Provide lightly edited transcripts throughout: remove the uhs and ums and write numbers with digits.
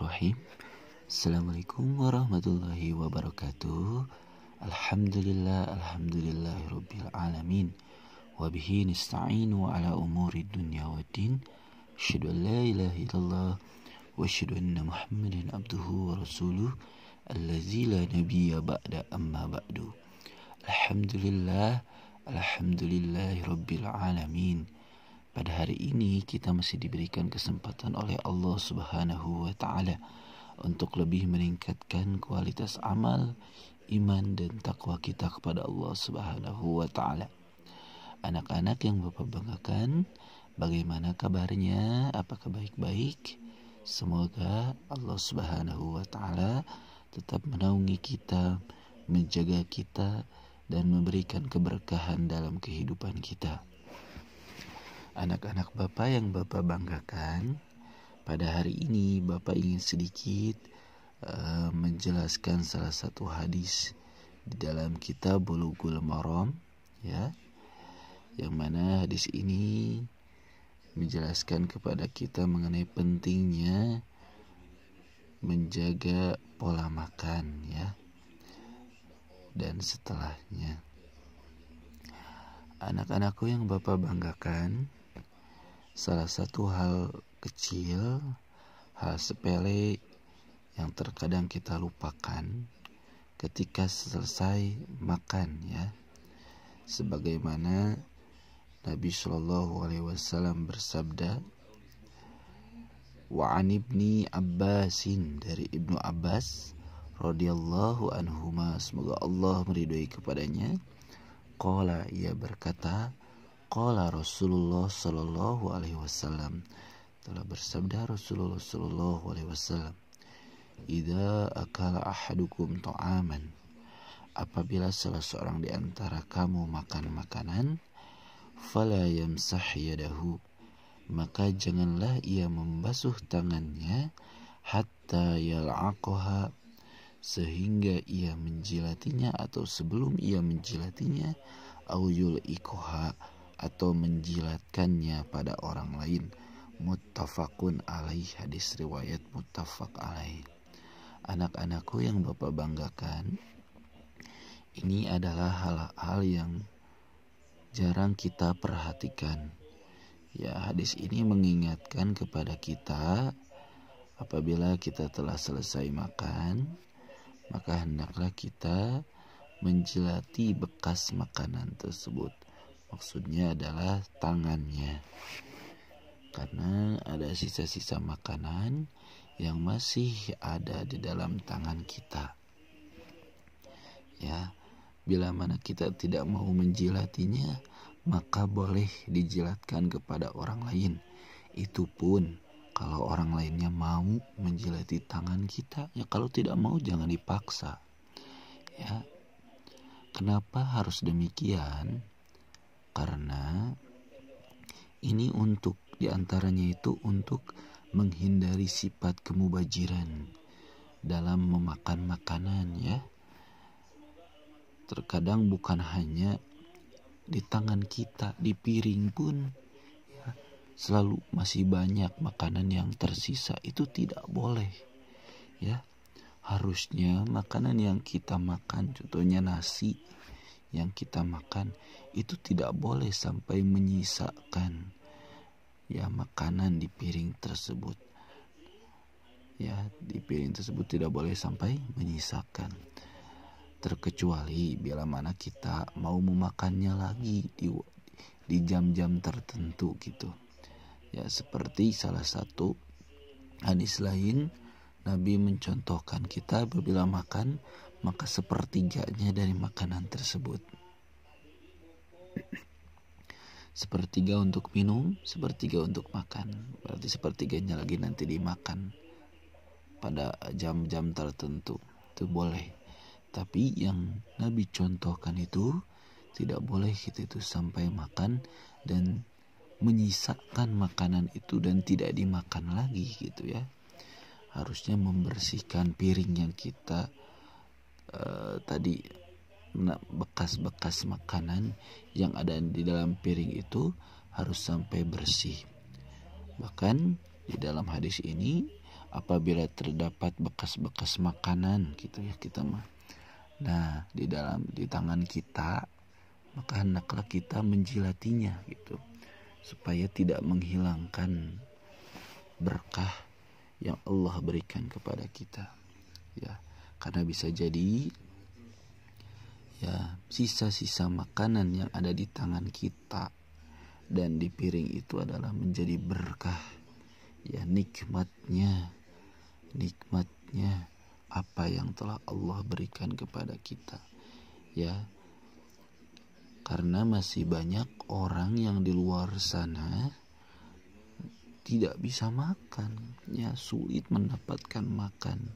Bismillahirrahmanirrahim. Assalamualaikum warahmatullahi wabarakatuh. Alhamdulillahirabbil alamin. Wa bihi nasta'inu ala umuri dunya waddin. Asyhadu an la ilaha illallah wa asyhadu anna Muhammadan abduhu wa rasuluh allazi la nabiyya ba'da amma ba'du. Alhamdulillahirabbil alamin. Pada hari ini kita masih diberikan kesempatan oleh Allah Subhanahu wa Ta'ala untuk lebih meningkatkan kualitas amal, iman dan takwa kita kepada Allah Subhanahu wa Ta'ala. Anak-anak yang Bapak banggakan, bagaimana kabarnya? Apakah baik-baik? Semoga Allah Subhanahu wa Ta'ala tetap menaungi kita, menjaga kita dan memberikan keberkahan dalam kehidupan kita. Anak-anak Bapak yang Bapak banggakan, pada hari ini Bapak ingin sedikit menjelaskan salah satu hadis di dalam kitab Bulughul Maram, ya, yang mana hadis ini menjelaskan kepada kita mengenai pentingnya menjaga pola makan, ya, dan setelahnya. Anak-anakku yang Bapak banggakan, salah satu hal kecil, hal sepele yang terkadang kita lupakan ketika selesai makan, ya. Sebagaimana Nabi Shallallahu Alaihi Wasallam bersabda, wa an ibni Abbasin, dari Ibnu Abbas radhiyallahu anhuma, semoga Allah meridhoi kepadanya, qala, ia berkata, qala Rasulullah sallallahu alaihi wasallam, telah bersabda Rasulullah sallallahu alaihi wasallam, idza akala ahadukum ta'aman, apabila salah seorang di antara kamu makan makanan, fala yamsah yadahu, maka janganlah ia membasuh tangannya, hatta yal'aqaha, sehingga ia menjilatinya atau sebelum ia menjilatinya, au yul'iqaha, atau menjilatkannya pada orang lain. Muttafaqun alaih, hadis riwayat muttafaq alaih. Anak-anakku yang Bapak banggakan, ini adalah hal-hal yang jarang kita perhatikan. Ya, hadis ini mengingatkan kepada kita, apabila kita telah selesai makan, maka hendaklah kita menjilati bekas makanan tersebut. Maksudnya adalah tangannya, karena ada sisa-sisa makanan yang masih ada di dalam tangan kita. Ya, bila mana kita tidak mau menjilatinya, maka boleh dijilatkan kepada orang lain. Itu pun kalau orang lainnya mau menjilati tangan kita, ya kalau tidak mau jangan dipaksa. Ya, kenapa harus demikian? Karena ini untuk diantaranya itu untuk menghindari sifat kemubajiran dalam memakan makanan, ya. Terkadang bukan hanya di tangan kita, di piring pun, ya, selalu masih banyak makanan yang tersisa. Itu tidak boleh, ya. Harusnya makanan yang kita makan, contohnya nasi yang kita makan, itu tidak boleh sampai menyisakan, ya, makanan di piring tersebut. Ya, di piring tersebut tidak boleh sampai menyisakan. Terkecuali bila mana kita mau memakannya lagi di jam-jam tertentu gitu. Ya, seperti salah satu hadis lain, Nabi mencontohkan kita apabila makan, maka sepertiganya dari makanan tersebut. Sepertiga untuk minum, sepertiga untuk makan. Berarti sepertiganya lagi nanti dimakan pada jam-jam tertentu. Itu boleh. Tapi yang Nabi contohkan itu tidak boleh kita itu sampai makan dan menyisakan makanan itu dan tidak dimakan lagi gitu, ya. Harusnya membersihkan piring yang kita tadi, bekas-bekas makanan yang ada di dalam piring itu harus sampai bersih. Bahkan di dalam hadis ini apabila terdapat bekas-bekas makanan gitu ya kita mah. Nah, di tangan kita, maka hendaklah kita menjilatinya gitu, supaya tidak menghilangkan berkah yang Allah berikan kepada kita. Ya, karena bisa jadi ya sisa-sisa makanan yang ada di tangan kita dan di piring itu adalah menjadi berkah. Ya, nikmatnya apa yang telah Allah berikan kepada kita. Ya, karena masih banyak orang yang di luar sana tidak bisa makan, ya sulit mendapatkan makan.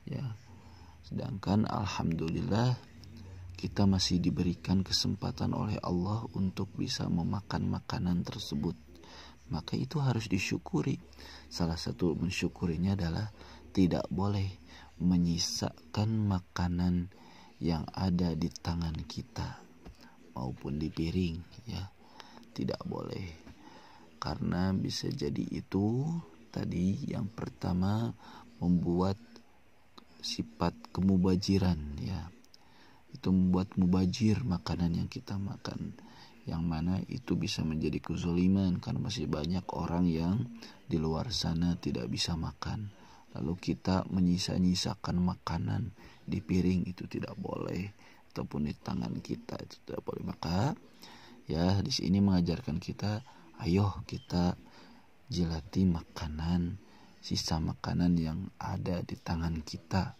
Ya, sedangkan alhamdulillah kita masih diberikan kesempatan oleh Allah untuk bisa memakan makanan tersebut. Maka itu harus disyukuri. Salah satu mensyukurinya adalah tidak boleh menyisakan makanan yang ada di tangan kita maupun di piring, ya. Tidak boleh. Karena bisa jadi itu tadi yang pertama membuat sifat kemubajiran, ya. Itu membuat mubajir makanan yang kita makan, yang mana itu bisa menjadi kezaliman karena masih banyak orang yang di luar sana tidak bisa makan. Lalu kita menyisa-nyisakan makanan di piring, itu tidak boleh, ataupun di tangan kita itu tidak boleh. Maka ya di sini mengajarkan kita, ayo kita jilati makanan, sisa makanan yang ada di tangan kita,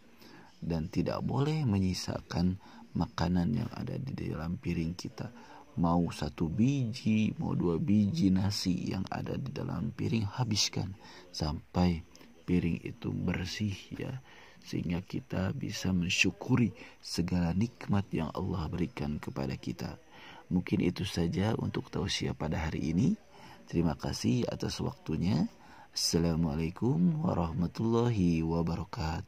dan tidak boleh menyisakan makanan yang ada di dalam piring kita. Mau 1 biji, mau 2 biji nasi yang ada di dalam piring, habiskan sampai piring itu bersih, ya, sehingga kita bisa mensyukuri segala nikmat yang Allah berikan kepada kita. Mungkin itu saja untuk tausiah pada hari ini. Terima kasih atas waktunya. Assalamualaikum warahmatullahi wabarakatuh.